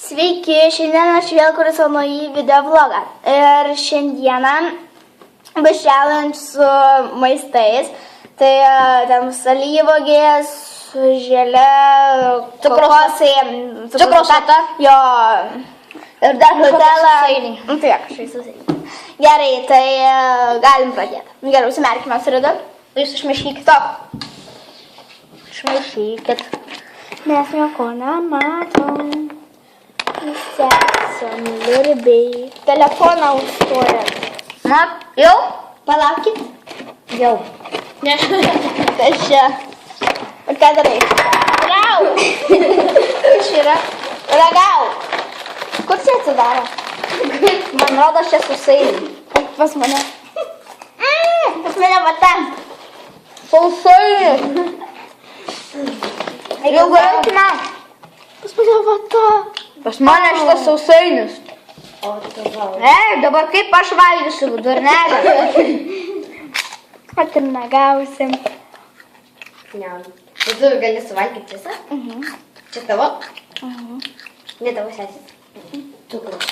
Sveiki, šiandien aš vėl kuriu savo naują video vlogą. Ir šiandieną bus challenge su maistais. Tai ten alyvuogės, želė, cukrus, jo, ir dar nutela. Tai kažkaip susainiai. Gerai, tai galim pradėti. Gerai, užsimerkime sridą. Jūs išmaišykit to. Išmaišykit. Mes nieko nematom. Visi esam lirbiai. Telefoną užstojam. Na, jau? Palaukit. Jau. Ne. Kas čia? O ką darai? Ragau. Kas yra? Ragau. Kur čia atsidaro? Man rodo, čia sausainiai. Pas mane. Pas mane va ten. Sausainiai. Jau garaukime. Pas mane va ta. Pas mane šitas sausainis. Dabar kaip aš valgysiu vidurnelę? At ir negausim. Ne. Tu gali suvalgyti visą? Čia tavo? Ne tavo sesės. Cukrus.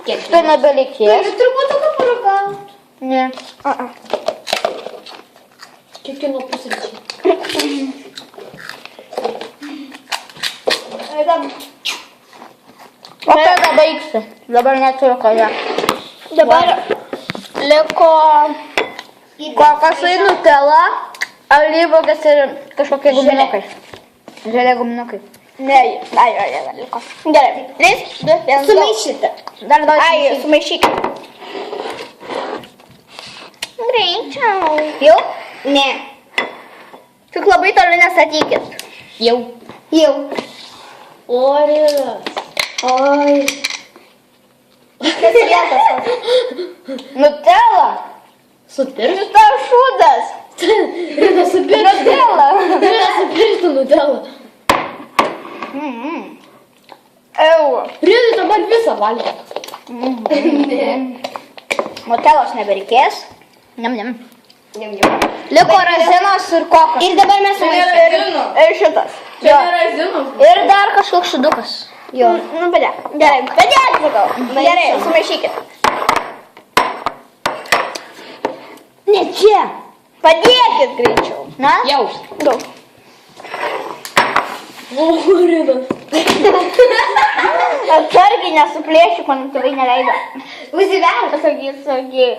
Kiek? Tu nebelikės? Turbūt tokio paragaut. Ne. Kiekvieno pusryčiai. Eidam. O tada baigsi. Dabar neturiu ką ją. Dabar liko kokosai, nutela, alyvuogės ir kažkokie guminukai. Želė guminukai. Ne, liko. Gerai. 3, 2, 1. Sumaišyti. Dar sumaišykit. Greičiau. Jau? Ne. Tik labai toli nesatykit. Jau. Orinas. Oi. Kas vietas? Nutela. Supiršti? Šitas šūdas. Rina, supiršti. Nutela. Rina, supiršti Nutelą. Rina, dabar visą valgė. Nutelos nebereikės. Nem. Niam. Liko razinos ir kokas. Ir dabar mes sumaišyti. Ir šitas. Čia nėra razinos. Ir dar kažkoks šudukas. Jo. Nu, padėk. Gerai, padėk, sakau. Gerai, sumaišykit. Ne čia. Padėkit greičiau. Na? Jau. Daug. Rina. Atsargiai nesuplėšiu, man tėvai neleido. Užsiverk. Atsargiai.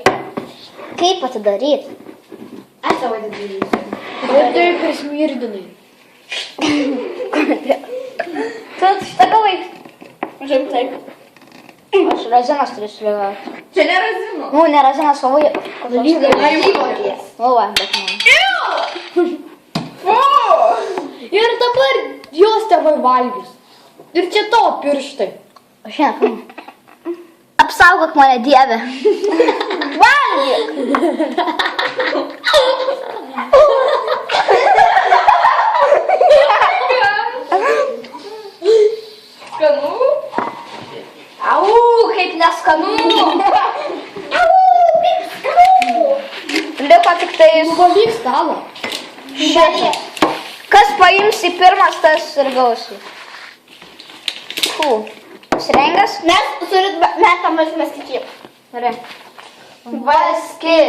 Kaip atidaryti? Aš savo atidarysiu. Bet tai prismirdinai. Tu šitą gavai. Žiūrėk taip. Aš razinas turiu suligauti. Čia ne razinos. Nu, ne razinas, o Alyvuogės. O, va, bet man. Ir dabar jos tėvai valgys. Ir čia tavo pirštai. Aš šiandien. Apsaugok mane, Dieve. Valgyk. Skanu? Au, kaip neskanu. Liko tik tais. Pavyk stalą. Šitą. Kas paims į pirmas, tas ir gausi. Pasirengęs? Mes metam vaskį. Gerai. Vaskį.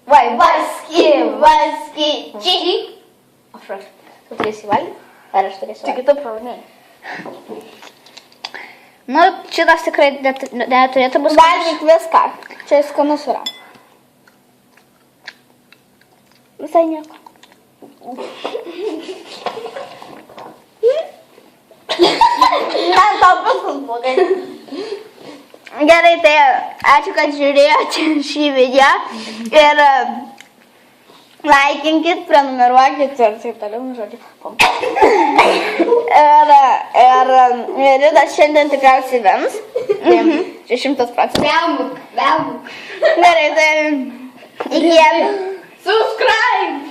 Vai, vaskį. Aš rašau. Tu turėsi valgyti? Ar aš turėsiu valgyti? Tik tu pravaniai. Nu, šitas tikrai neturėtų bus. Valgyk viską. Čia skanus yra. Visai nieko. Man tau viskas blogai. Gerai, tai ačiū, kad žiūrėjote šį video. Ir laikinkit, prenumeruokit ir taip toliau, žodžiu. Ir Ridas šiandien tikriausiai vins. Čia 100%. Velmuk. Gerai, tai iki. Subscribe.